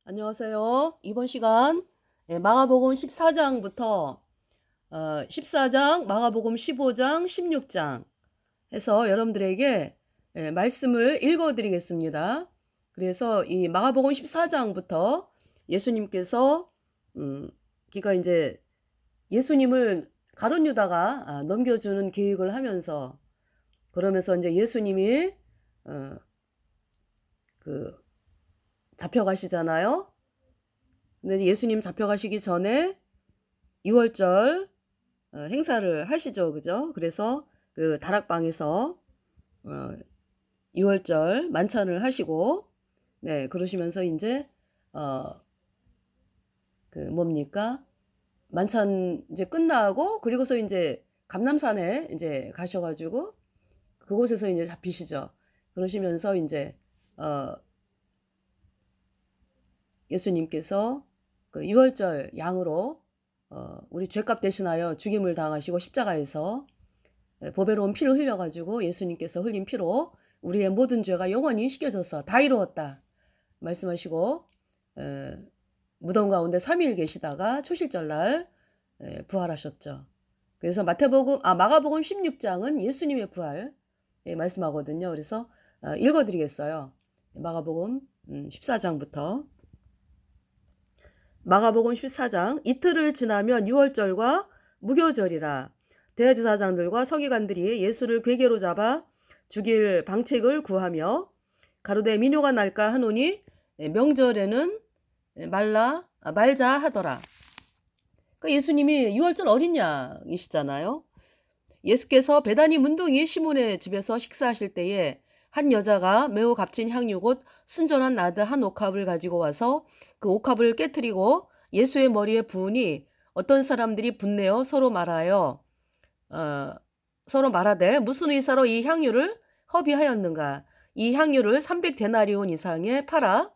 안녕하세요. 이번 시간 마가복음 14장부터 14장, 마가복음 15장, 16장 해서 여러분들에게 말씀을 읽어드리겠습니다. 그래서 이 마가복음 14장부터 예수님께서 그러니까 이제 예수님을 가룟 유다가 넘겨주는 계획을 하면서 그러면서 이제 예수님이 그 잡혀가시잖아요. 근데 예수님 잡혀가시기 전에 유월절 행사를 하시죠. 그죠? 그래서 그 다락방에서 어, 유월절 만찬을 하시고, 네, 그러시면서 이제, 어, 그 뭡니까? 만찬 이제 끝나고, 그리고서 이제 감람산에 이제 가셔가지고, 그곳에서 이제 잡히시죠. 그러시면서 이제, 어, 예수님께서 그 유월절 양으로, 우리 죄값 대신하여 죽임을 당하시고 십자가에서 보배로운 피를 흘려가지고 예수님께서 흘린 피로 우리의 모든 죄가 영원히 씻겨져서 다 이루었다 말씀하시고 무덤 가운데 3일 계시다가 초실절날 부활하셨죠. 그래서 마가복음 16장은 예수님의 부활 말씀하거든요. 그래서 읽어드리겠어요. 마가복음 14장부터. 마가복음 14장. 이틀을 지나면 유월절과 무교절이라 대제사장들과 서기관들이 예수를 궤계로 잡아 죽일 방책을 구하며 가로되 민요가 날까 하노니 명절에는 말자 하더라. 그러니까 예수님이 유월절 어린 양이시잖아요. 예수께서 베다니 문둥이 시몬의 집에서 식사하실 때에 한 여자가 매우 값진 향유 곧 순전한 나드 한 옥합을 가지고 와서 그 옥합을 깨뜨리고 예수의 머리에 부으니 어떤 사람들이 분내어 서로 말하되 무슨 의사로 이 향유를 허비하였는가. 이 향유를 300데나리온 이상에 팔아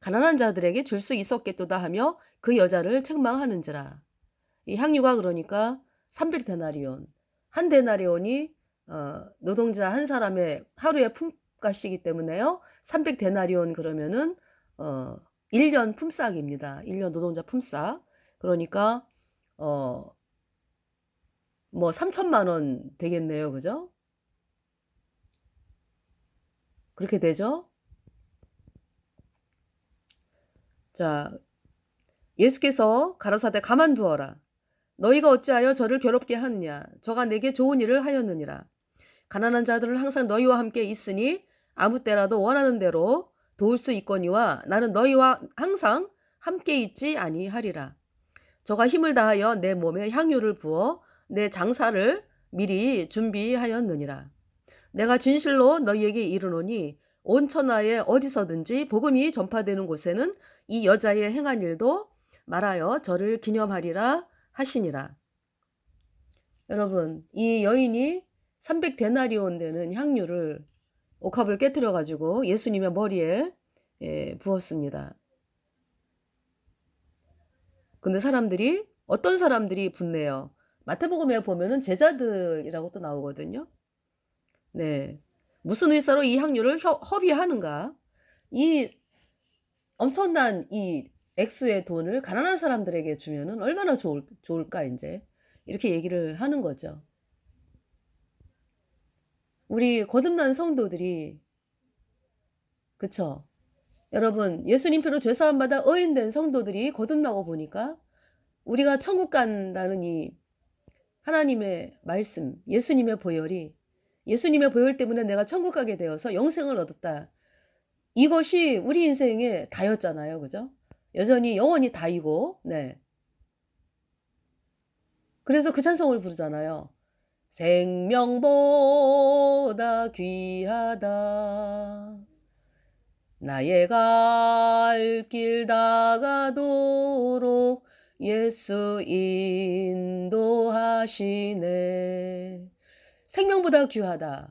가난한 자들에게 줄 수 있었겠도다 하며 그 여자를 책망하는지라. 이 향유가 그러니까 300데나리온. 한 데나리온이 노동자 한 사람의 하루의 품값이기 때문에요. 300데나리온 그러면은 1년 품삯입니다. 1년 노동자 품삯. 그러니까 뭐 3천만 원 되겠네요. 그죠? 그렇게 되죠? 자, 예수께서 가라사대 가만두어라. 너희가 어찌하여 저를 괴롭게 하느냐? 저가 내게 좋은 일을 하였느니라. 가난한 자들은 항상 너희와 함께 있으니 아무 때라도 원하는 대로 도울 수 있거니와 나는 너희와 항상 함께 있지 아니하리라. 저가 힘을 다하여 내 몸에 향유를 부어 내 장사를 미리 준비하였느니라. 내가 진실로 너희에게 이르노니 온 천하에 어디서든지 복음이 전파되는 곳에는 이 여자의 행한 일도 말하여 저를 기념하리라 하시니라. 여러분, 이 여인이 300데나리온 되는 향유를 옥합을 깨뜨려 가지고 예수님의 머리에 부었습니다. 근데 어떤 사람들이 분내요. 마태복음에 보면은 제자들이라고 또 나오거든요. 네. 무슨 의사로 이 향유를 허비하는가? 이 엄청난 이 액수의 돈을 가난한 사람들에게 주면은 얼마나 좋을까, 이제. 이렇게 얘기를 하는 거죠. 우리 거듭난 성도들이, 그쵸? 여러분, 예수님 표로 죄사함받아 의인된 성도들이 거듭나고 보니까 우리가 천국 간다는 이 하나님의 말씀, 예수님의 보혈 때문에 내가 천국 가게 되어서 영생을 얻었다. 이것이 우리 인생의 다였잖아요. 그죠? 여전히 영원히 다이고, 네. 그래서 그 찬송을 부르잖아요. 생명보다 귀하다. 나의 갈 길 다가도록 예수 인도하시네. 생명보다 귀하다.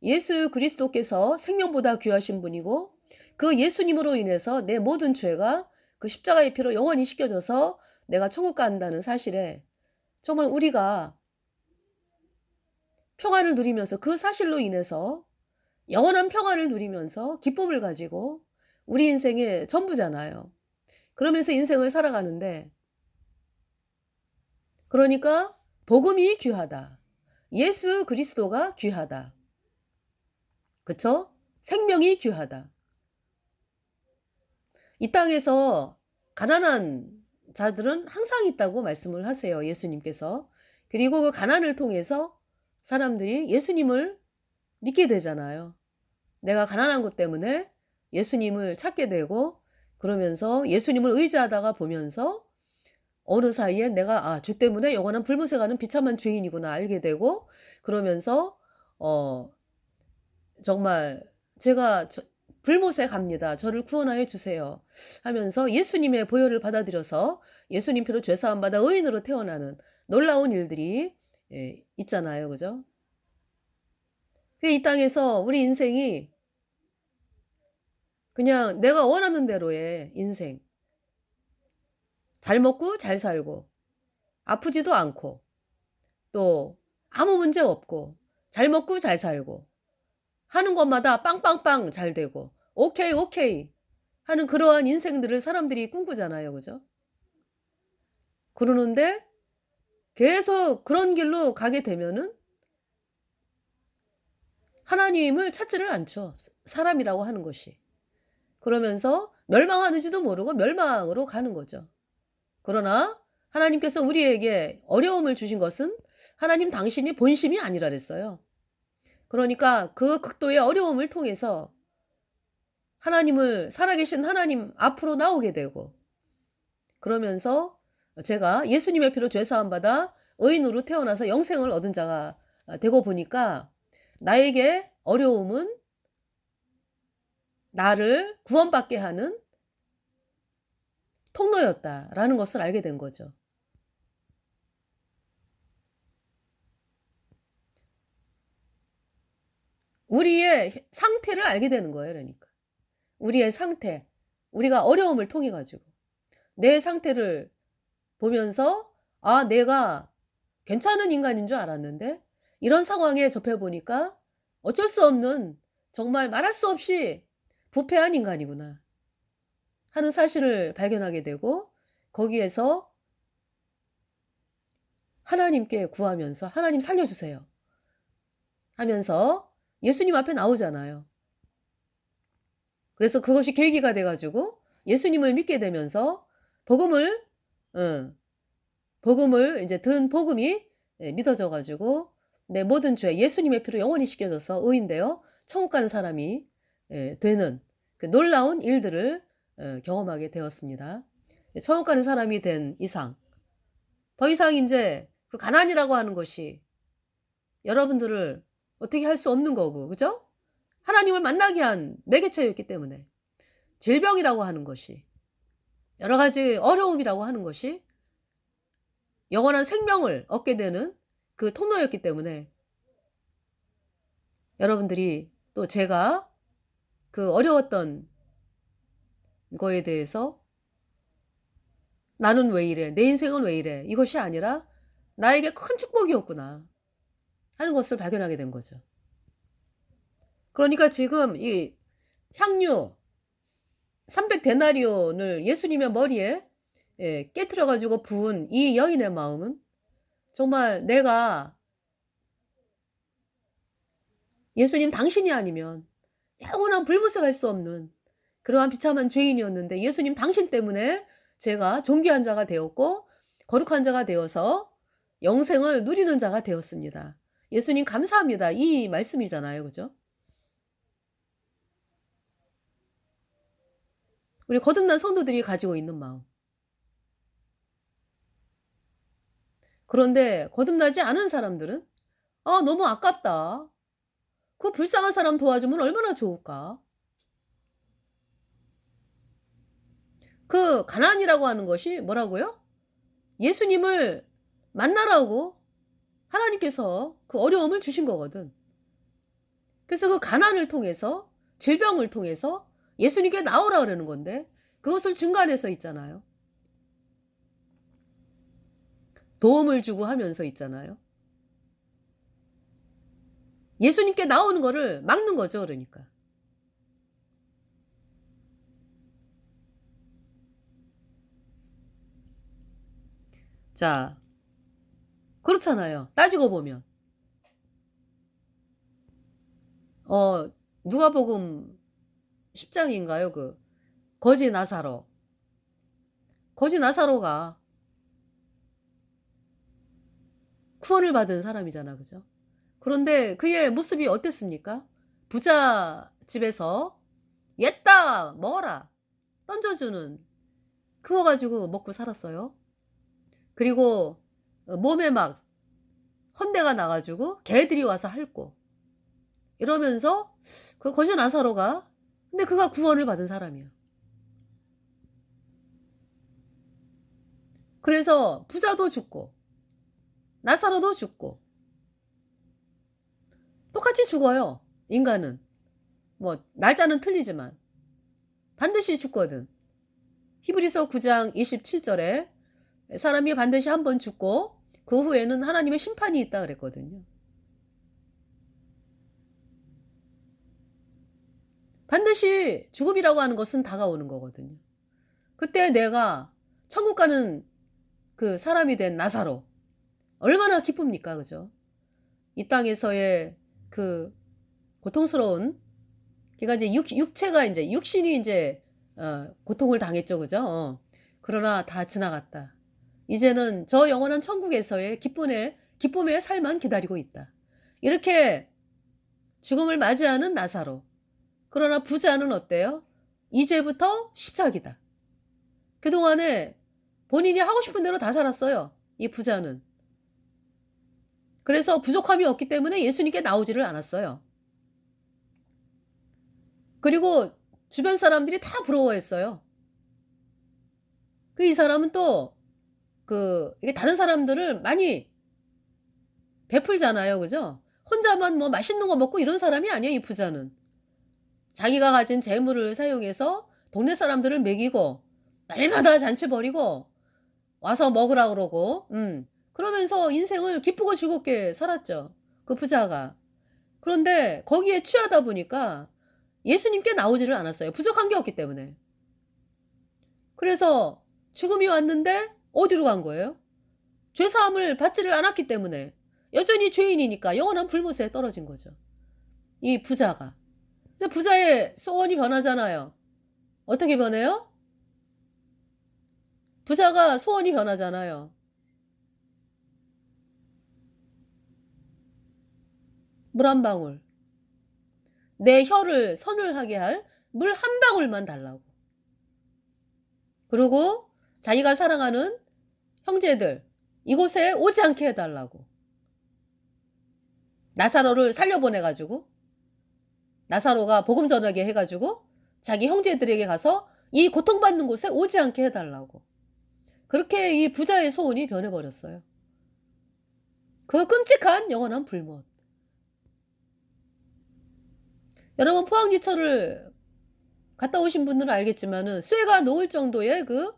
예수 그리스도께서 생명보다 귀하신 분이고 그 예수님으로 인해서 내 모든 죄가 그 십자가의 피로 영원히 씻겨져서 내가 천국 간다는 사실에 정말 우리가 평안을 누리면서 그 사실로 인해서 영원한 평안을 누리면서 기쁨을 가지고 우리 인생의 전부잖아요. 그러면서 인생을 살아가는데, 그러니까 복음이 귀하다. 예수 그리스도가 귀하다. 그쵸? 생명이 귀하다. 이 땅에서 가난한 자들은 항상 있다고 말씀을 하세요. 예수님께서. 그리고 그 가난을 통해서 사람들이 예수님을 믿게 되잖아요. 내가 가난한 것 때문에 예수님을 찾게 되고, 그러면서 예수님을 의지하다가 보면서 어느 사이에 내가 주 때문에 영원한 불못에 가는 비참한 죄인이구나 알게 되고, 그러면서 정말 제가 불못에 갑니다. 저를 구원하여 주세요. 하면서 예수님의 보혈을 받아들여서 예수님 피로 죄사함 받아 의인으로 태어나는 놀라운 일들이 있잖아요. 그죠? 이 땅에서 우리 인생이 그냥 내가 원하는 대로의 인생. 잘 먹고 잘 살고 아프지도 않고 또 아무 문제 없고 잘 먹고 잘 살고 하는 것마다 빵빵빵 잘 되고 오케이 오케이 하는 그러한 인생들을 사람들이 꿈꾸잖아요. 그죠? 그러는데 계속 그런 길로 가게 되면은 하나님을 찾지를 않죠. 사람이라고 하는 것이. 그러면서 멸망하는지도 모르고 멸망으로 가는 거죠. 그러나 하나님께서 우리에게 어려움을 주신 것은 하나님 당신이 본심이 아니라 그랬어요. 그러니까 그 극도의 어려움을 통해서 하나님을 살아계신 하나님 앞으로 나오게 되고, 그러면서 제가 예수님의 피로 죄사함 받아 의인으로 태어나서 영생을 얻은 자가 되고 보니까 나에게 어려움은 나를 구원받게 하는 통로였다라는 것을 알게 된 거죠. 우리의 상태를 알게 되는 거예요. 그러니까 우리의 상태, 우리가 어려움을 통해 가지고 내 상태를 보면서 내가 괜찮은 인간인 줄 알았는데 이런 상황에 접해 보니까 어쩔 수 없는 정말 말할 수 없이 부패한 인간이구나 하는 사실을 발견하게 되고, 거기에서 하나님께 구하면서 하나님 살려주세요 하면서 예수님 앞에 나오잖아요. 그래서 그것이 계기가 돼 가지고 예수님을 믿게 되면서 복음을 이제 든 복음이 믿어져 가지고 내 모든 죄 예수님의 피로 영원히 씻겨져서 의인 되어 천국 가는 사람이 되는 그 놀라운 일들을 경험하게 되었습니다. 천국 가는 사람이 된 이상 더 이상 인제 그 가난이라고 하는 것이 여러분들을 어떻게 할 수 없는 거고, 그죠? 하나님을 만나게 한 매개체였기 때문에 질병이라고 하는 것이, 여러 가지 어려움이라고 하는 것이 영원한 생명을 얻게 되는 그 통로였기 때문에 여러분들이 또 제가 그 어려웠던 거에 대해서 '나는 왜 이래? 내 인생은 왜 이래?' 이것이 아니라 '나에게 큰 축복이었구나.' 하는 것을 발견하게 된 거죠. 그러니까 지금 이 향유 300 데나리온을 예수님의 머리에 깨트려 가지고 부은 이 여인의 마음은 정말 내가 예수님 당신이 아니면 영원한 불못에 갈 수 없는 그러한 비참한 죄인이었는데 예수님 당신 때문에 제가 존귀한 자가 되었고 거룩한 자가 되어서 영생을 누리는 자가 되었습니다. 예수님 감사합니다. 이 말씀이잖아요. 그죠? 우리 거듭난 성도들이 가지고 있는 마음. 그런데 거듭나지 않은 사람들은 너무 아깝다. 그 불쌍한 사람 도와주면 얼마나 좋을까? 그 가난이라고 하는 것이 뭐라고요? 예수님을 만나라고 하나님께서 그 어려움을 주신 거거든. 그래서 그 가난을 통해서 질병을 통해서 예수님께 나오라 그러는 건데 그것을 중간에서 있잖아요. 도움을 주고 하면서 있잖아요. 예수님께 나오는 거를 막는 거죠, 그러니까. 자, 그렇잖아요. 따지고 보면. 누가복음 10장인가요? 그 거지 나사로. 거지 나사로가 구원을 받은 사람이잖아. 그죠? 그런데 그의 모습이 어땠습니까? 부자 집에서 옛다 먹어라 던져주는 그거 가지고 먹고 살았어요. 그리고 몸에 막 헌대가 나가지고 개들이 와서 핥고 이러면서 그 거지 나사로가 근데 그가 구원을 받은 사람이야. 그래서 부자도 죽고 나사로도 죽고 똑같이 죽어요. 인간은 뭐 날짜는 틀리지만 반드시 죽거든. 히브리서 9장 27절에 사람이 반드시 한 번 죽고 그 후에는 하나님의 심판이 있다 그랬거든요. 반드시 죽음이라고 하는 것은 다가오는 거거든요. 그때 내가 천국 가는 그 사람이 된 나사로 얼마나 기쁩니까? 그죠? 이 땅에서의 그 고통스러운 그러니까 이제 육체가 이제 육신이 이제 고통을 당했죠. 그죠? 그러나 다 지나갔다. 이제는 저 영원한 천국에서의 기쁨의 삶만 기다리고 있다. 이렇게 죽음을 맞이하는 나사로. 그러나 부자는 어때요? 이제부터 시작이다. 그동안에 본인이 하고 싶은 대로 다 살았어요. 이 부자는. 그래서 부족함이 없기 때문에 예수님께 나오지를 않았어요. 그리고 주변 사람들이 다 부러워했어요. 이 사람은 또 이게 다른 사람들을 많이 베풀잖아요. 그죠? 혼자만 뭐 맛있는 거 먹고 이런 사람이 아니에요. 이 부자는. 자기가 가진 재물을 사용해서 동네 사람들을 먹이고 날마다 잔치 벌이고 와서 먹으라 그러고 그러면서 인생을 기쁘고 즐겁게 살았죠. 그 부자가. 그런데 거기에 취하다 보니까 예수님께 나오지를 않았어요. 부족한 게 없기 때문에. 그래서 죽음이 왔는데 어디로 간 거예요? 죄사함을 받지를 않았기 때문에 여전히 죄인이니까 영원한 불못에 떨어진 거죠. 이 부자가. 그래서 부자의 소원이 변하잖아요. 어떻게 변해요? 부자가 소원이 변하잖아요. 물 한 방울. 내 혀를 서늘하게 할 물 한 방울만 달라고. 그리고 자기가 사랑하는 형제들 이곳에 오지 않게 해달라고. 나사로를 살려보내가지고 나사로가 복음 전하게 해가지고 자기 형제들에게 가서 이 고통받는 곳에 오지 않게 해달라고. 그렇게 이 부자의 소원이 변해버렸어요. 그 끔찍한 영원한 불못. 여러분 포항지철을 갔다 오신 분들은 알겠지만은 쇠가 녹을 정도의 그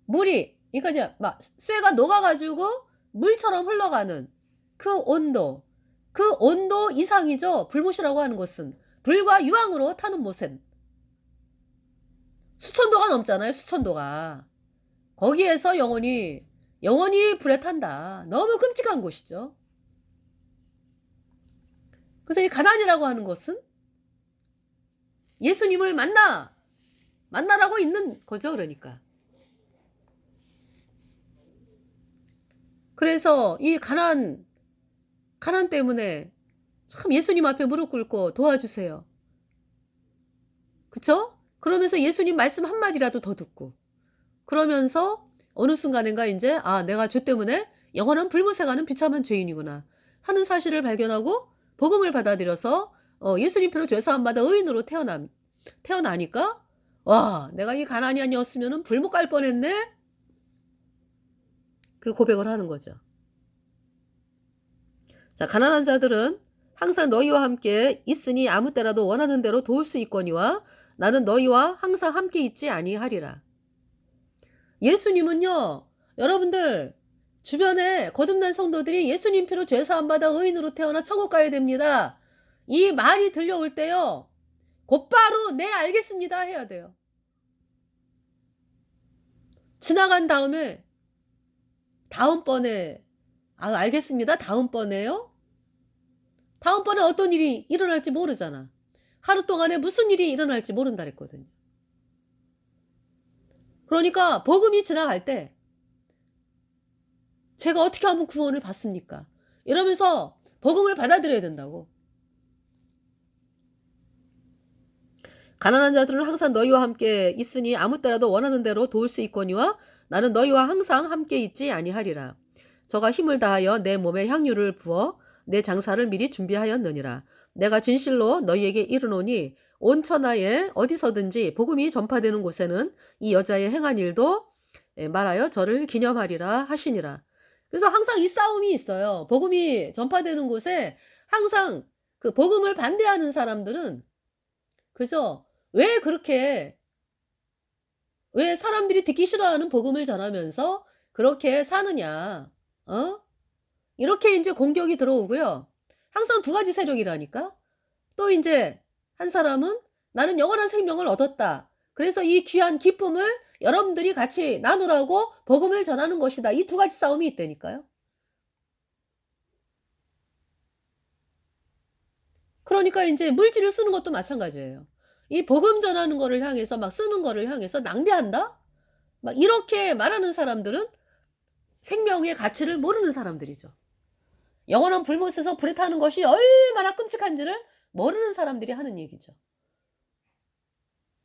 물이 그러니까 이제 막 쇠가 녹아가지고 물처럼 흘러가는 그 온도 이상이죠. 불못이라고 하는 것은 불과 유황으로 타는 못은 수천도가 넘잖아요. 수천도가 거기에서 영원히 불에 탄다. 너무 끔찍한 곳이죠. 그래서 이 가난이라고 하는 것은 예수님을 만나라고 있는 거죠. 그러니까 그래서 이 가난 때문에 참 예수님 앞에 무릎 꿇고 도와주세요. 그쵸? 그러면서 예수님 말씀 한마디라도 더 듣고 그러면서 어느 순간인가 이제 내가 죄 때문에 영원한 불못에 가는 비참한 죄인이구나 하는 사실을 발견하고 복음을 받아들여서 예수님 표로 죄사함 받아 의인으로 태어나니까 와 내가 이 가난이 아니었으면 불못 갈 뻔했네 그 고백을 하는 거죠. 자 가난한 자들은 항상 너희와 함께 있으니 아무 때라도 원하는 대로 도울 수 있거니와 나는 너희와 항상 함께 있지 아니하리라. 예수님은요 여러분들 주변에 거듭난 성도들이 예수님 피로 죄사함 받아 의인으로 태어나 천국 가야 됩니다. 이 말이 들려올 때요 곧바로 네 알겠습니다 해야 돼요. 지나간 다음에 다음번에 알겠습니다. 다음번에요? 다음번에 어떤 일이 일어날지 모르잖아. 하루 동안에 무슨 일이 일어날지 모른다 그랬거든요. 그러니까 복음이 지나갈 때 제가 어떻게 하면 구원을 받습니까? 이러면서 복음을 받아들여야 된다고. 가난한 자들은 항상 너희와 함께 있으니 아무 때라도 원하는 대로 도울 수 있거니와 나는 너희와 항상 함께 있지 아니하리라. 저가 힘을 다하여 내 몸에 향유를 부어 내 장사를 미리 준비하였느니라. 내가 진실로 너희에게 이르노니 온 천하에 어디서든지 복음이 전파되는 곳에는 이 여자의 행한 일도 말하여 저를 기념하리라 하시니라. 그래서 항상 이 싸움이 있어요. 복음이 전파되는 곳에 항상 그 복음을 반대하는 사람들은 그죠? 왜 그렇게 왜 사람들이 듣기 싫어하는 복음을 전하면서 그렇게 사느냐? 어? 이렇게 이제 공격이 들어오고요. 항상 두 가지 세력이라니까. 또 이제 한 사람은 나는 영원한 생명을 얻었다. 그래서 이 귀한 기쁨을 여러분들이 같이 나누라고 복음을 전하는 것이다. 이 두 가지 싸움이 있다니까요. 그러니까 이제 물질을 쓰는 것도 마찬가지예요. 이 복음 전하는 거를 향해서 막 쓰는 거를 향해서 낭비한다? 막 이렇게 말하는 사람들은 생명의 가치를 모르는 사람들이죠. 영원한 불못에서 불에 타는 것이 얼마나 끔찍한지를 모르는 사람들이 하는 얘기죠.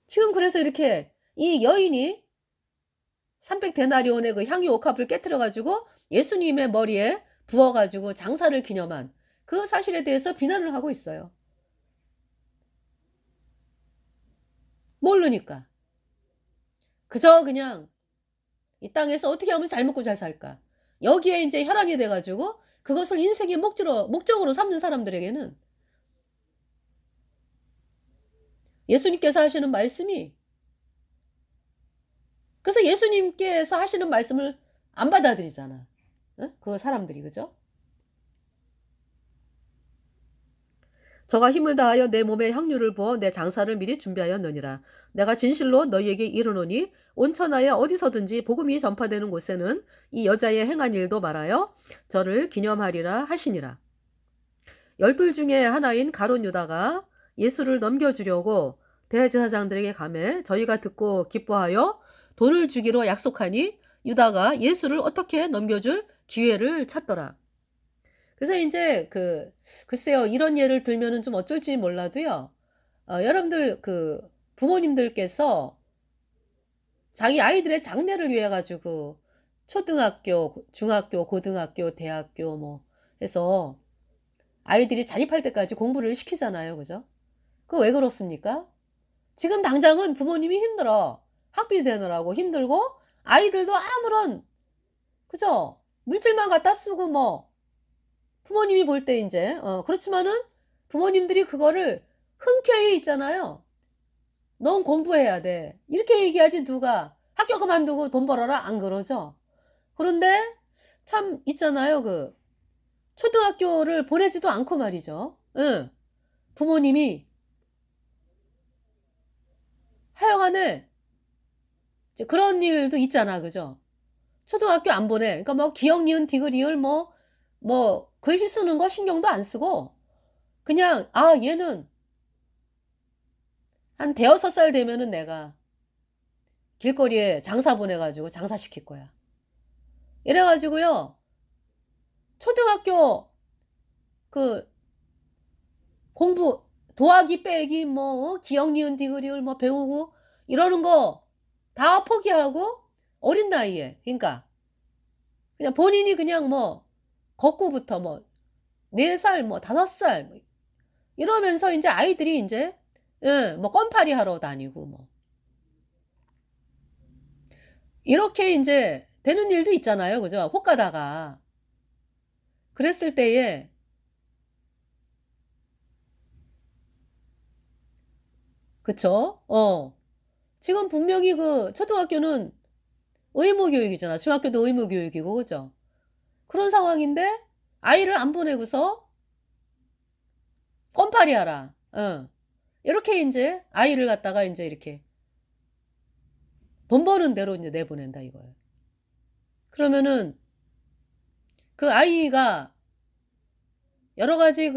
지금 그래서 이렇게 이 여인이 300데나리온의 그 향유 옥합을 깨뜨려 가지고 예수님의 머리에 부어 가지고 장사를 기념한 그 사실에 대해서 비난을 하고 있어요. 모르니까. 그저 그냥 이 땅에서 어떻게 하면 잘 먹고 잘 살까? 여기에 이제 혈안이 돼 가지고 그것을 인생의 목적으로 삼는 사람들에게는 예수님께서 하시는 말씀이 그래서 예수님께서 하시는 말씀을 안 받아들이잖아. 그 사람들이 그죠? 저가 힘을 다하여 내 몸에 향유를 부어 내 장사를 미리 준비하였느니라. 내가 진실로 너희에게 이르노니 온 천하에 어디서든지 복음이 전파되는 곳에는 이 여자의 행한 일도 말하여 저를 기념하리라 하시니라. 12 중에 하나인 가룟 유다가 예수를 넘겨주려고 대제사장들에게 가매 저희가 듣고 기뻐하여 돈을 주기로 약속하니 유다가 예수를 어떻게 넘겨줄 기회를 찾더라. 그래서 이제 글쎄요, 이런 예를 들면은 좀 어쩔지 몰라도요. 여러분들 부모님들께서 자기 아이들의 장래를 위해 가지고 초등학교, 중학교, 고등학교, 대학교 뭐 해서 아이들이 자립할 때까지 공부를 시키잖아요. 그죠? 그거 왜 그렇습니까? 지금 당장은 부모님이 힘들어. 학비 대느라고 힘들고 아이들도 아무런 그죠? 물질만 갖다 쓰고 뭐 부모님이 볼 때 이제 그렇지만은 부모님들이 그거를 흔쾌히 있잖아요. 넌 공부해야 돼. 이렇게 얘기하지 누가 학교 그만두고 돈 벌어라 안 그러죠. 그런데 참 있잖아요. 초등학교를 보내지도 않고 말이죠. 응. 부모님이 하여간에 이제 그런 일도 있잖아. 그죠? 초등학교 안 보내. 그러니까 뭐 기역 니은 디귿 리을 뭐 글씨 쓰는 거 신경도 안 쓰고 그냥 얘는 한 대여섯 살 되면은 내가 길거리에 장사 보내가지고 장사시킬 거야. 이래가지고요. 초등학교 그 공부 도하기 빼기 뭐 기역 니은 디귿 리을 뭐 배우고 이러는 거 다 포기하고 어린 나이에 그러니까 그냥 본인이 그냥 뭐 걷고부터 뭐 4살 뭐 5살 뭐 이러면서 이제 아이들이 이제 뭐 껌파리 하러 다니고 뭐 이렇게 이제 되는 일도 있잖아요. 그죠? 혹 가다가 그랬을 때에 그쵸? 지금 분명히 초등학교는 의무 교육이잖아. 중학교도 의무 교육이고 그죠? 그런 상황인데 아이를 안 보내고서 껌파리 하라. 이렇게 이제 아이를 갖다가 이제 이렇게 돈 버는 대로 이제 내보낸다 이거예요. 그러면은 그 아이가 여러 가지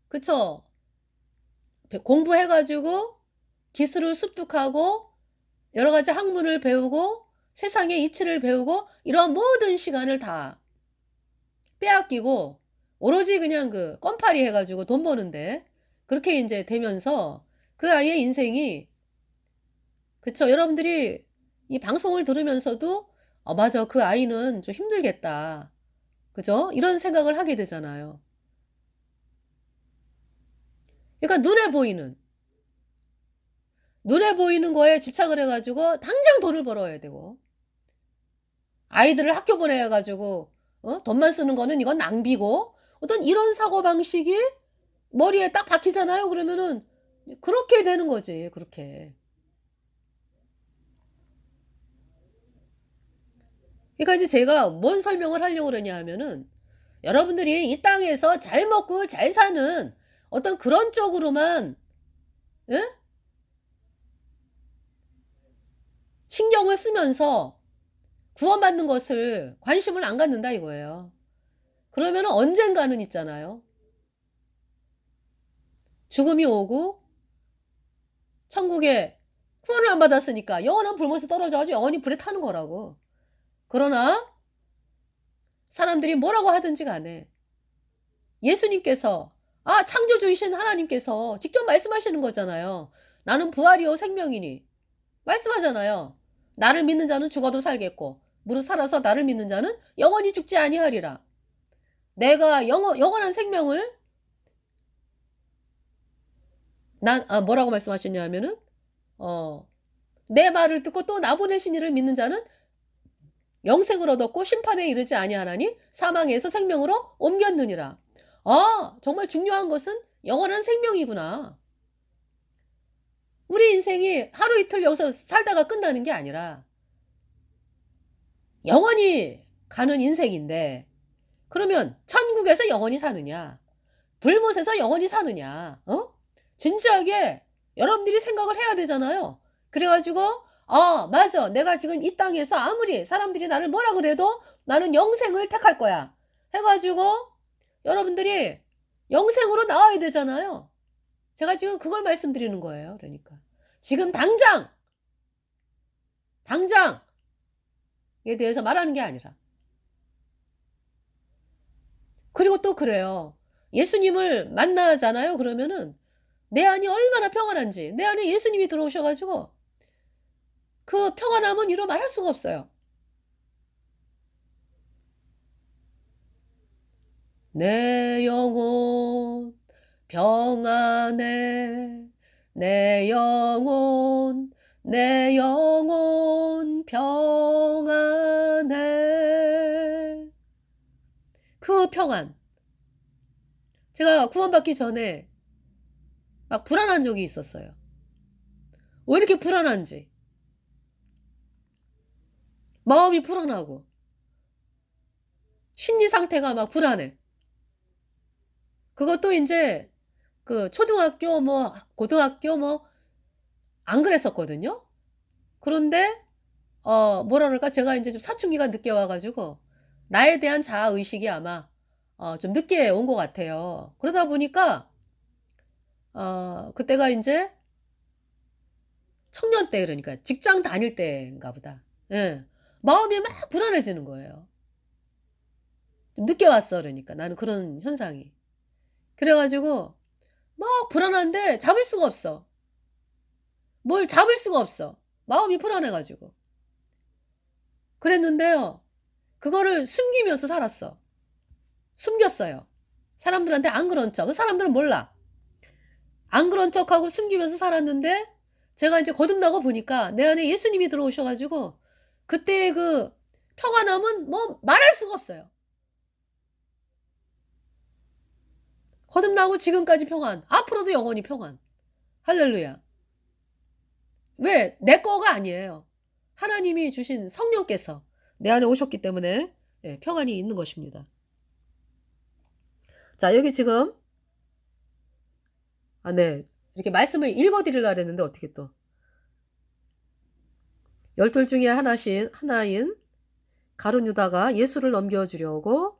그쵸. 공부해 가지고 기술을 습득하고 여러 가지 학문을 배우고 세상의 이치를 배우고 이러한 모든 시간을 다 빼앗기고 오로지 그냥 껌파리 해 가지고 돈 버는데 그렇게 인제 되면서 그 아이의 인생이 그쵸. 여러분들이 이 방송을 들으면서도 '맞아. 그 아이는 좀 힘들겠다.' 그죠? 이런 생각을 하게 되잖아요. 그러니까 눈에 보이는 거에 집착을 해 가지고 당장 돈을 벌어야 되고 아이들을 학교 보내 가지고 돈만 쓰는 거는 이건 낭비고 어떤 이런 사고방식이 머리에 딱 박히잖아요. 그러면은 그렇게 되는 거지 그렇게. 그러니까 이제 제가 뭔 설명을 하려고 그러냐 하면은 여러분들이 이 땅에서 잘 먹고 잘 사는 어떤 그런 쪽으로만 예? 신경을 쓰면서 구원받는 것을 관심을 안 갖는다 이거예요. 그러면은 언젠가는 있잖아요. 죽음이 오고 천국에 구원을 안 받았으니까 영원한 불못에 떨어져 가지고 영원히 불에 타는 거라고. 그러나 사람들이 뭐라고 하든지 간에 예수님께서 창조주이신 하나님께서 직접 말씀하시는 거잖아요. "나는 부활이요 생명이니." 말씀하잖아요. "나를 믿는 자는 죽어도 살겠고 무릇 살아서 나를 믿는 자는 영원히 죽지 아니하리라." 내가 영원한 생명을 뭐라고 말씀하셨냐 하면은 어 "내 말을 듣고 또 나 보내신 이를 믿는 자는 영생을 얻었고 심판에 이르지 아니하나니 사망에서 생명으로 옮겼느니라." 정말 중요한 것은 영원한 생명이구나. 우리 인생이 하루 이틀 여기서 살다가 끝나는 게 아니라 영원히 가는 인생인데 그러면 천국에서 영원히 사느냐 불못에서 영원히 사느냐 진지하게 여러분들이 생각을 해야 되잖아요. 그래 가지고 맞아. 내가 지금 이 땅에서 아무리 사람들이 나를 뭐라 그래도 나는 영생을 택할 거야." 해 가지고 여러분들이 영생으로 나와야 되잖아요. 제가 지금 그걸 말씀드리는 거예요 그러니까. 지금 당장에 대해서 말하는 게 아니라. 그리고 또 그래요. 예수님을 만나잖아요. 그러면은 내 안이 얼마나 평안한지 내 안에 예수님이 들어오셔 가지고 그 평안함은 이루 말할 수가 없어요. "내 영혼 평안해. 내 영혼 평안해." 그 평안. 제가 구원받기 전에 막 불안한 적이 있었어요. 왜 이렇게 불안한지. 마음이 불안하고 심리 상태가 막 불안해. 그것도 인제 초등학교 고등학교 안 그랬었거든요. 그런데 뭐라 그럴까? 제가 인제 좀 사춘기가 늦게 와 가지고 나에 대한 자아 의식이 아마 좀 늦게 온 것 같아요. 그러다 보니까 그때가 인제 청년 때 그러니까 직장 다닐 때인가 보다. 예. 마음이 막 불안해지는 거예요. 좀 늦게 왔어 그러니까 나는 그런 현상이. 그래 가지고 막 불안한데 잡을 수가 없어. 뭘 잡을 수가 없어. 마음이 불안해 가지고. 그랬는데요. 그거를 숨기면서 살았어. 숨겼어요. 사람들한테 안 그런 척. 그 사람들은 몰라. 안 그런 척하고 숨기면서 살았는데 제가 인제 거듭나고 보니까 내 안에 예수님이 들어오셔 가지고 그때의 그 평안함은 말할 수가 없어요. 거듭나고 지금까지 평안. 앞으로도 영원히 평안. 할렐루야. 왜? 내 거가 아니에요. 하나님이 주신 성령께서 내 안에 오셨기 때문에 평안이 있는 것입니다. 자 여기 지금 네. 이렇게 말씀을 읽어 드리려고 그랬는데 어떻게 또 12 중에 하나인 가룟 유다가 예수를 넘겨 주려고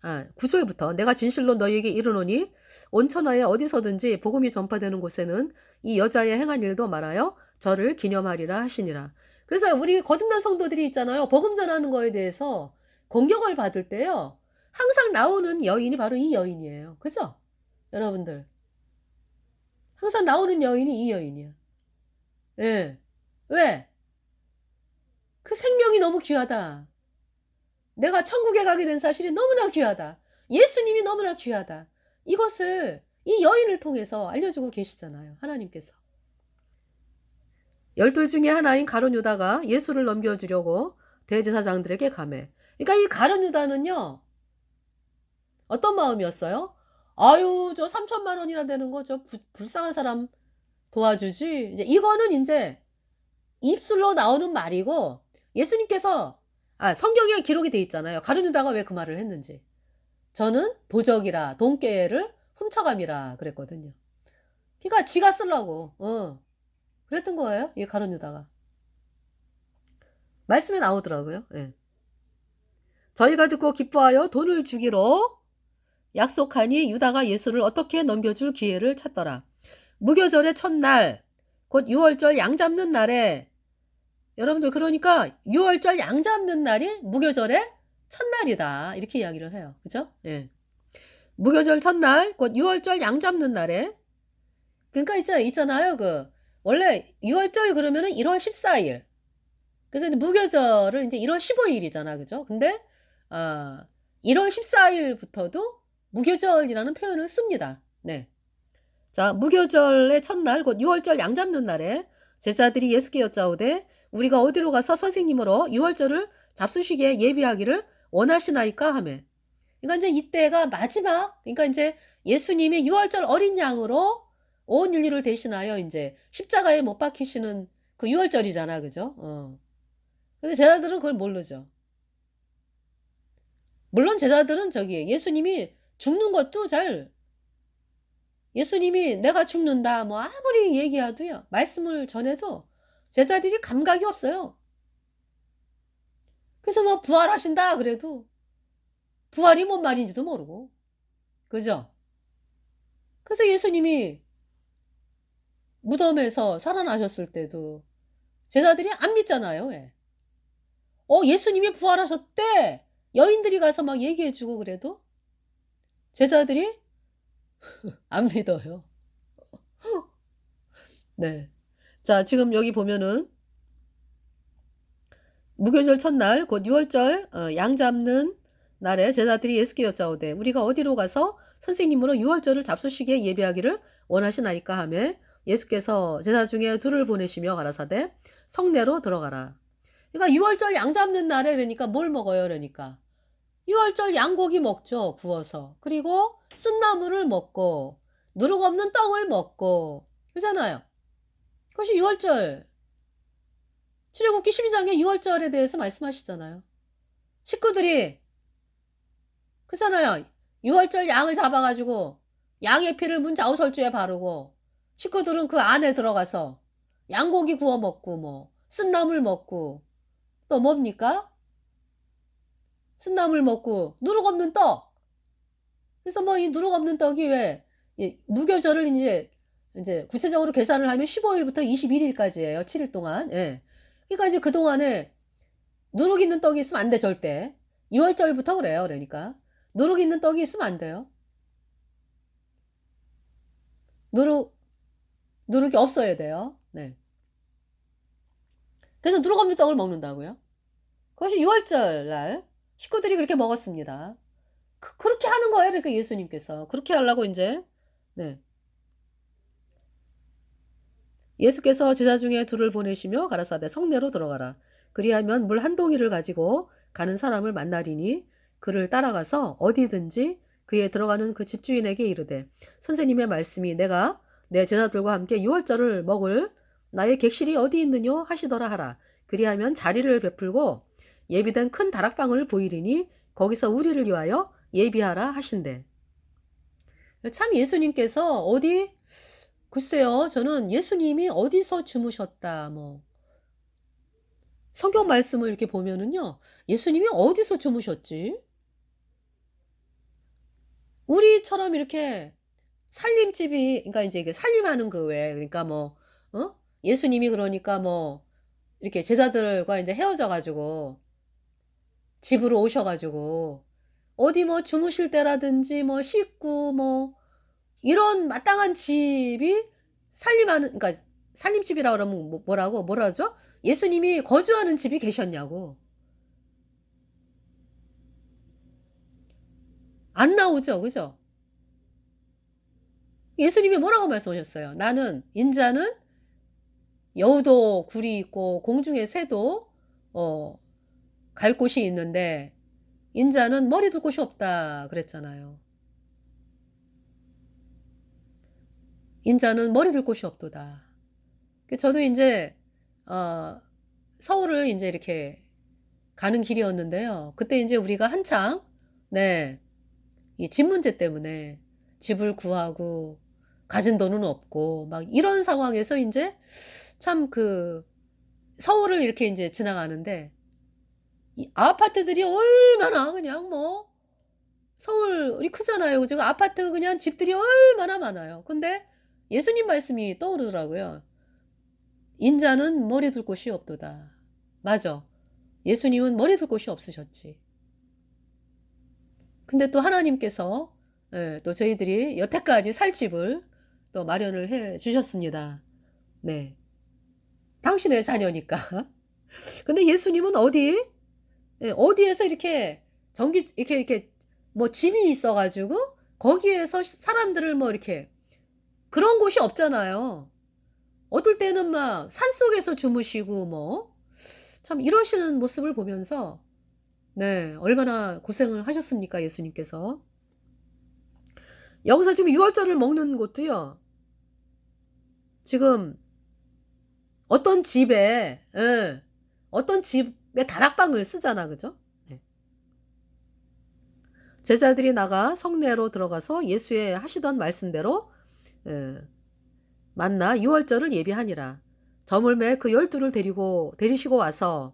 9절부터 내가 진실로 너희에게 이르노니 온 천하에 어디서든지 복음이 전파되는 곳에는 이 여자의 행한 일도 말하여 저를 기념하리라 하시니라. 그래서 우리 거듭난 성도들이 있잖아요. 복음 전하는 거에 대해서 공격을 받을 때요. 항상 나오는 여인이 바로 이 여인이에요. 그죠? 여러분들. 항상 나오는 여인이 이 여인이야. 예. 왜? 그 생명이 너무 귀하다. 내가 천국에 가게 된 사실이 너무나 귀하다. 예수님이 너무나 귀하다. 이것을 이 여인을 통해서 알려주고 계시잖아요. 하나님께서. 12 중에 하나인 가룟 유다가 예수를 넘겨주려고 대제사장들에게 가매. 그러니까 이 가룟 유다는요. 어떤 마음이었어요? 아유, 저 3천만 원이나 되는 거 저 불쌍한 사람 도와주지. 이제 이거는 이제 입술로 나오는 말이고 예수님께서 성경에 기록이 돼 있잖아요. 가룟 유다가 왜 그 말을 했는지. 저는 도적이라 돈깨를 훔쳐감이라 그랬거든요. 그러니까 지가 쓰려고 그랬던 거예요. 이 가룟 유다가. 말씀에 나오더라고요. 예. 저희가 듣고 기뻐하여 돈을 주기로 약속하니 유다가 예수를 어떻게 넘겨줄 기회를 찾더라. 무교절의 첫날 곧 6월절 양 잡는 날에 여러분들 그러니까 6월절 양 잡는 날이 무교절의 첫날이다. 이렇게 이야기를 해요. 그죠? 예. 무교절 첫날 곧 6월절 양 잡는 날에 그러니까 있잖아요. 원래 6월절 그러면은 1월 14일. 그래서 이제 무교절을 이제 1월 15일이잖아. 그죠? 근데 1월 14일부터도 무교절이라는 표현을 씁니다. 네. 자, 무교절의 첫날 곧 6월절 양 잡는 날에 제자들이 예수께 여짜오되 우리가 어디로 가서 선생님으로 6월절을 잡수시기에 예비하기를 원하시나이까 하매. 그러니까 이제 이때가 마지막, 그러니까 이제 예수님이 6월절 어린 양으로 온 인류를 대신하여 이제 십자가에 못 박히시는 그 6월절이잖아. 그죠? 근데 제자들은 그걸 모르죠. 물론 제자들은 예수님이 죽는 것도 예수님이 내가 죽는다 뭐 아무리 얘기해도요. 말씀을 전해도 제자들이 감각이 없어요. 그래서 뭐 부활하신다 그래도 부활이 뭔 말인지도 모르고. 그죠? 그래서 예수님이 무덤에서 살아나셨을 때도 제자들이 안 믿잖아요. 왜? 예수님이 부활하셨대. 여인들이 가서 막 얘기해주고 그래도 제자들이 안 믿어요. 네. 자, 지금 여기 보면은 무교절 첫날 곧 6월절 양 잡는 날에 제자들이 예수께 여짜오되 우리가 어디로 가서 선생님으로 6월절을 잡수시기에 예비하기를 원하시나이까 하매 예수께서 제자 중에 둘을 보내시며 가라사대 성내로 들어가라. 그러니까 6월절 양 잡는 날에 그러니까 뭘 먹어요? 그러니까 6월절 양고기 먹죠. 구워서. 그리고 쓴나물을 먹고 누룩 없는 떡을 먹고 그잖아요. 그것이 6월절 출애굽기 12장에 6월절에 대해서 말씀하시잖아요. 식구들이 그잖아요. 6월절 양을 잡아가지고 양의 피를 문 좌우설주에 바르고 식구들은 그 안에 들어가서 양고기 구워 먹고 뭐 쓴나물 먹고 또 뭡니까? 쓴나물 먹고 누룩 없는 떡. 그래서 뭐 이 누룩 없는 떡이 왜 무교절을 이제 구체적으로 계산을 하면 15일부터 21일까지예요. 7일 동안. 예. 그러니까 이제 그동안에 누룩 있는 떡이 있으면 안 돼, 절대. 6월절부터 그래요. 그러니까 누룩 있는 떡이 있으면 안 돼요. 누룩이 없어야 돼요. 네. 그래서 누룩 없는 떡을 먹는다고요. 그것이 6월절 날 식구들이 그렇게 먹었습니다. 그렇게 하는 거예요. 그러니까 예수님께서 그렇게 하려고 이제 네. 예수께서 제자 중에 둘을 보내시며 가라사대 성내로 들어가라. 그리하면 물 한 동이를 가지고 가는 사람을 만나리니 그를 따라가서 어디든지 그에 들어가는 그 집주인에게 이르되 선생님의 말씀이 내가 내 제자들과 함께 6월절을 먹을 나의 객실이 어디 있느뇨 하시더라 하라. 그리하면 자리를 베풀고 예비된 큰 다락방을 보이리니 거기서 우리를 위하여 예비하라 하신대. 참 예수님께서 글쎄요, 저는 예수님이 어디서 주무셨다, 성경 말씀을 이렇게 보면은요, 예수님이 어디서 주무셨지? 우리처럼 이렇게 살림집이, 그러니까 이제 이게 살림하는 그 외에, 그러니까 뭐, 예수님이 그러니까 뭐, 이렇게 제자들과 이제 헤어져 가지고 집으로 오셔 가지고 어디 뭐 주무실 때라든지 뭐 씻고 뭐 이런 마땅한 집이 살림하는, 그러니까 살림집이라 그러면 뭐라고 뭐라 죠 예수님이 거주하는 집이 계셨냐고. 안 나오죠. 그죠? 예수님이 뭐라고 말씀하셨어요? 나는 인자는 여우도 굴이 있고 공중의 새도 어, 갈 곳이 있는데 인자는 머리 둘 곳이 없다 그랬잖아요. 인자는 머리 둘 곳이 없도다. 저도 이제 서울을 이제 이렇게 가는 길이었는데요. 그때 이제 우리가 한창 네, 이 집 문제 때문에 집을 구하고 가진 돈은 없고 막 이런 상황에서 이제 참 서울을 이렇게 이제 지나가는데 이 아파트들이 얼마나 그냥 뭐 서울이 크잖아요. 그죠? 아파트 그냥 집들이 얼마나 많아요. 근데 예수님 말씀이 떠오르더라고요. 인자는 머리 둘 곳이 없도다. 맞아. 예수님은 머리 둘 곳이 없으셨지. 근데 또 하나님께서 또 저희들이 여태까지 살 집을 또 마련을 해 주셨습니다. 네. 당신의 자녀니까. 근데 예수님은 어디에서 이렇게 이렇게 뭐 집이 있어가지고 거기에서 사람들을 뭐 이렇게 그런 곳이 없잖아요. 어떨 때는 막 산속에서 주무시고 뭐 참 이러시는 모습을 보면서 네, 얼마나 고생을 하셨습니까, 예수님께서. 여기서 지금 유월절을 먹는 곳도요. 지금 어떤 집에 어떤 집에 다락방을 쓰잖아, 그죠? 네. 제자들이 나가 성내로 들어가서 예수의 하시던 말씀대로 예, 만나 유월절을 예비하니라. 저물매 그 12를 데리시고 와서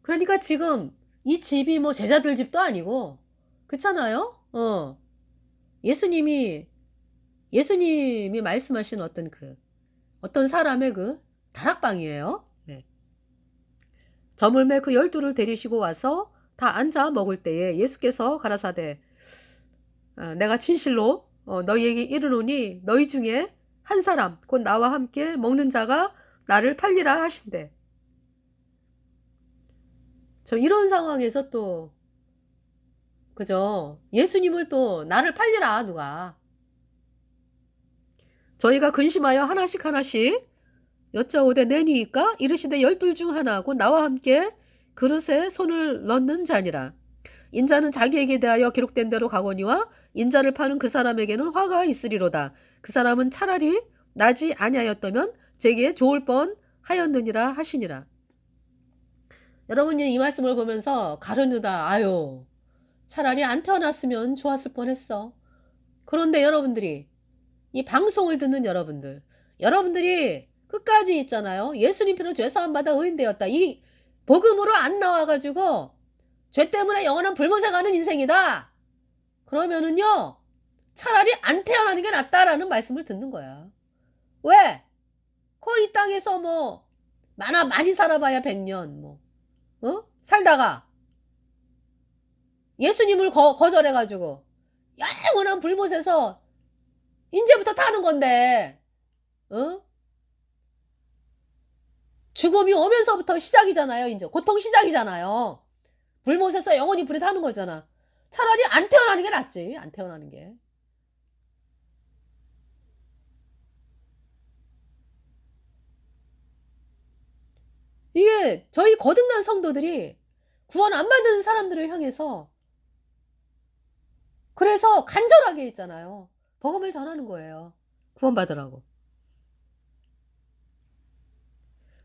그러니까 지금 이 집이 뭐 제자들 집도 아니고 그렇잖아요. 예수님이 예수님이 말씀하신 어떤 사람의 다락방이에요. 네. 저물매 그 12를 데리시고 와서 다 앉아 먹을 때에 예수께서 가라사대 내가 진실로 너희에게 이르노니 너희 중에 한 사람 곧 나와 함께 먹는 자가 나를 팔리라 하신대. 저 이런 상황에서 또 그죠? 예수님을 또 나를 팔리라 누가. 저희가 근심하여 하나씩 여짜오되 내니까 이르시되 12 중 하나 곧 나와 함께 그릇에 손을 넣는 자니라. 인자는 자기에게 대하여 기록된 대로 가거니와 인자를 파는 그 사람에게는 화가 있으리로다. 그 사람은 차라리 나지 아니하였다면 제게 좋을 뻔 하였느니라 하시니라. 여러분이 이 말씀을 보면서 가룟유다 아유 차라리 안 태어났으면 좋았을 뻔했어. 그런데 여러분들이 이 방송을 듣는 여러분들이 끝까지 있잖아요. 예수님 피로 죄사함 받아 의인되었다. 이 복음으로 안 나와가지고 죄 때문에 영원한 불못에 가는 인생이다. 그러면은요 차라리 안 태어나는 게 낫다라는 말씀을 듣는 거야. 왜? 이 땅에서 뭐 많이 살아봐야 100년 뭐 살다가 예수님을 거절해가지고 영원한 불못에서 이제부터 타는 건데 죽음이 오면서부터 시작이잖아요. 이제 고통 시작이잖아요. 불못에서 영원히 불에 타는 거잖아. 차라리 안 태어나는 게 낫지. 안 태어나는 게. 이게 저희 거듭난 성도들이 구원 안 받는 사람들을 향해서 그래서 간절하게 있잖아요. 복음을 전하는 거예요. 구원받으라고.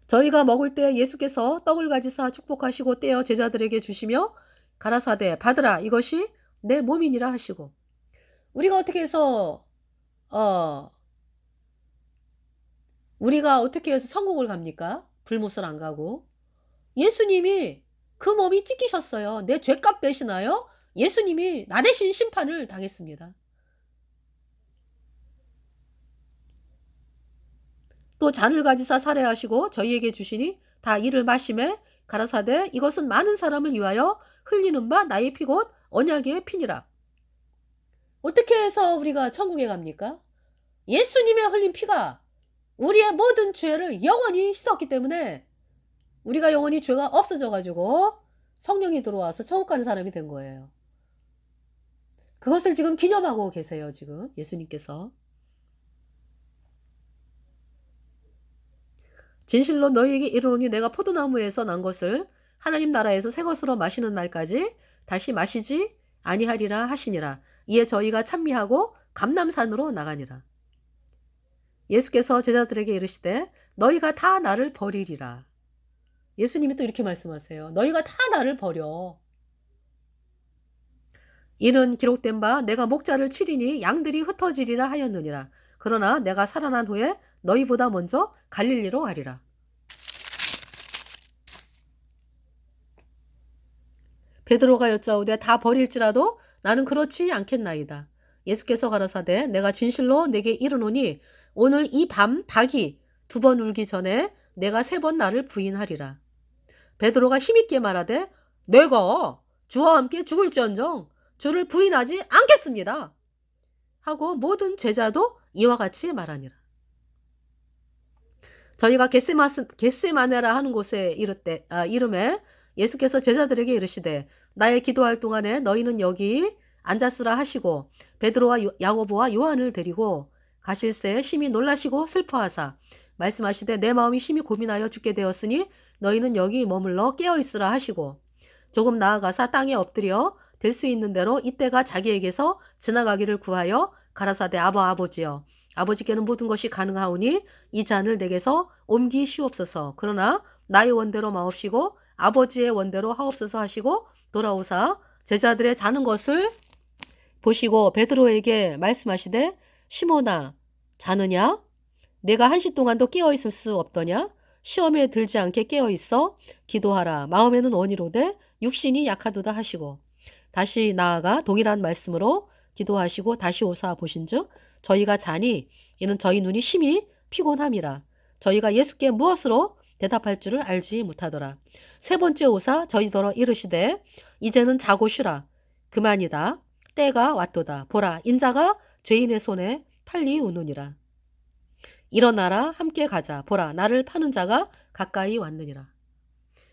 저희가 먹을 때 예수께서 떡을 가지사 축복하시고 떼어 제자들에게 주시며 가라사대 받으라 이것이 내 몸이니라 하시고 우리가 어떻게 해서 천국을 갑니까? 불못을 안 가고 예수님이 그 몸이 찢기셨어요. 내 죄값 대신하여 예수님이 나 대신 심판을 당했습니다. 또 잔을 가지사 살해하시고 저희에게 주시니 다 이를 마시매 가라사대 이것은 많은 사람을 위하여 흘리는 바 나의 피 곧 언약의 피니라. 어떻게 해서 우리가 천국에 갑니까? 예수님의 흘린 피가 우리의 모든 죄를 영원히 씻었기 때문에 우리가 영원히 죄가 없어져 가지고 성령이 들어와서 천국 가는 사람이 된 거예요. 그것을 지금 기념하고 계세요, 지금 예수님께서. 진실로 너희에게 이르노니 내가 포도나무에서 난 것을 하나님 나라에서 새 것으로 마시는 날까지 다시 마시지 아니하리라 하시니라. 이에 저희가 찬미하고 감람산으로 나가니라. 예수께서 제자들에게 이르시되 너희가 다 나를 버리리라. 예수님이 또 이렇게 말씀하세요. 너희가 다 나를 버려. 이는 기록된 바 내가 목자를 치리니 양들이 흩어지리라 하였느니라. 그러나 내가 살아난 후에 너희보다 먼저 갈릴리로 가리라. 베드로가 여짜오되 다 버릴지라도 나는 그렇지 않겠나이다. 예수께서 가라사대 내가 진실로 내게 이르노니 오늘 이 밤 닭이 2번 울기 전에 내가 3번 나를 부인하리라. 베드로가 힘있게 말하되 내가 주와 함께 죽을지언정 주를 부인하지 않겠습니다. 하고 모든 제자도 이와 같이 말하니라. 저희가 겟세마네라 하는 곳에 이름에 예수께서 제자들에게 이르시되 나의 기도할 동안에 너희는 여기 앉았으라 하시고 베드로와 야고보와 요한을 데리고 가실새 심히 놀라시고 슬퍼하사 말씀하시되 내 마음이 심히 고민하여 죽게 되었으니 너희는 여기 머물러 깨어있으라 하시고 조금 나아가사 땅에 엎드려 될 수 있는 대로 이때가 자기에게서 지나가기를 구하여 가라사대 아버지여 아버지께는 모든 것이 가능하오니 이 잔을 내게서 옮기시옵소서. 그러나 나의 원대로 마옵시고 아버지의 원대로 하옵소서 하시고 돌아오사 제자들의 자는 것을 보시고 베드로에게 말씀하시되 시몬아 자느냐? 내가 1시 동안도 깨어있을 수 없더냐? 시험에 들지 않게 깨어있어 기도하라. 마음에는 원이로되 육신이 약하도다 하시고 다시 나아가 동일한 말씀으로 기도하시고 다시 오사 보신즉 저희가 자니 이는 저희 눈이 심히 피곤함이라. 저희가 예수께 무엇으로 대답할 줄을 알지 못하더라. 3번째 오사 저희더러 이르시되 이제는 자고 쉬라. 그만이다. 때가 왔도다. 보라 인자가 죄인의 손에 팔리우느니라. 일어나라 함께 가자. 보라 나를 파는 자가 가까이 왔느니라.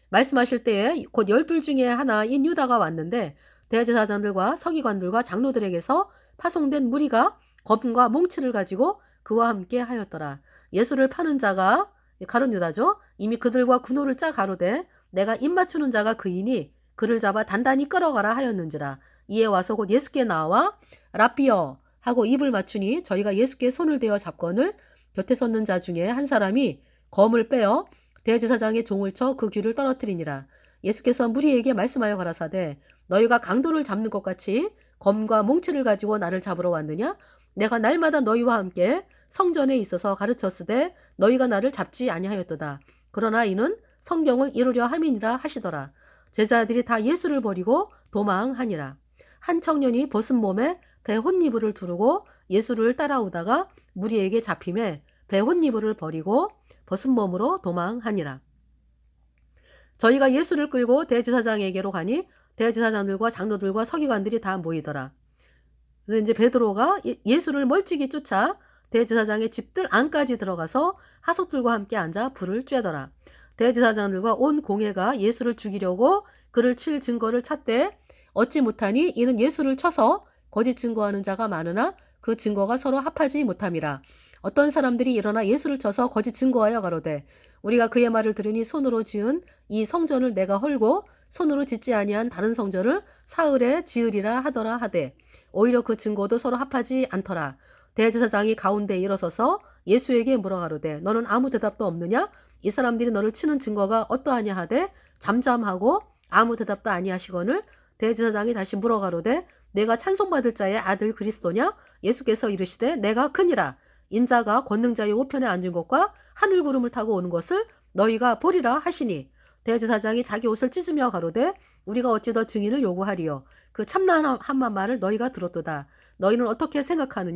말씀하실 때에 곧 12 중에 하나인 유다가 왔는데 대제사장들과 서기관들과 장로들에게서 파송된 무리가 검과 몽치를 가지고 그와 함께 하였더라. 예수를 파는 자가 가룟 유다죠. 이미 그들과 군호를 짜 가로되 내가 입 맞추는 자가 그이니 그를 잡아 단단히 끌어가라 하였는지라. 이에 와서 곧 예수께 나와 라삐여 하고 입을 맞추니 저희가 예수께 손을 대어 잡거늘 곁에 섰는 자 중에 한 사람이 검을 빼어 대제사장의 종을 쳐 그 귀를 떨어뜨리니라. 예수께서 무리에게 말씀하여 가라사대 너희가 강도를 잡는 것 같이 검과 몽치를 가지고 나를 잡으러 왔느냐? 내가 날마다 너희와 함께 성전에 있어서 가르쳤으되 너희가 나를 잡지 아니하였도다. 그러나 이는 성경을 이루려 함이니라 하시더라. 제자들이 다 예수를 버리고 도망하니라. 한 청년이 벗은 몸에 배 혼니부를 두르고 예수를 따라오다가 무리에게 잡힘에 배 혼니부를 버리고 벗은 몸으로 도망하니라. 저희가 예수를 끌고 대제사장에게로 가니 대제사장들과 장로들과 서기관들이 다 모이더라. 그래서 이제 베드로가 예수를 멀찍이 쫓아 대제사장의 집들 안까지 들어가서 하석들과 함께 앉아 불을 쬐더라. 대제사장들과 온 공회가 예수를 죽이려고 그를 칠 증거를 찾되 얻지 못하니 이는 예수를 쳐서 거짓 증거하는 자가 많으나 그 증거가 서로 합하지 못함이라. 어떤 사람들이 일어나 예수를 쳐서 거짓 증거하여 가로되 우리가 그의 말을 들으니 손으로 지은 이 성전을 내가 헐고 손으로 짓지 아니한 다른 성전을 사흘에 지으리라 하더라 하되 오히려 그 증거도 서로 합하지 않더라. 대제사장이 가운데에 일어서서 예수에게 물어가로되 너는 아무 대답도 없느냐? 이 사람들이 너를 치는 증거가 어떠하냐 하되 잠잠하고 아무 대답도 아니하시거늘 대제사장이 다시 물어가로되 내가 찬송받을 자의 아들 그리스도냐? 예수께서 이르시되 내가 크니라. 인자가 권능자의 우편에 앉은 것과 하늘 구름을 타고 오는 것을 너희가 보리라 하시니 대제사장이 자기 옷을 찢으며 가로되 우리가 어찌 더 증인을 요구하리요. 그 참나한 말을 너희가 들었도다. 너희는 어떻게 생각하느냐?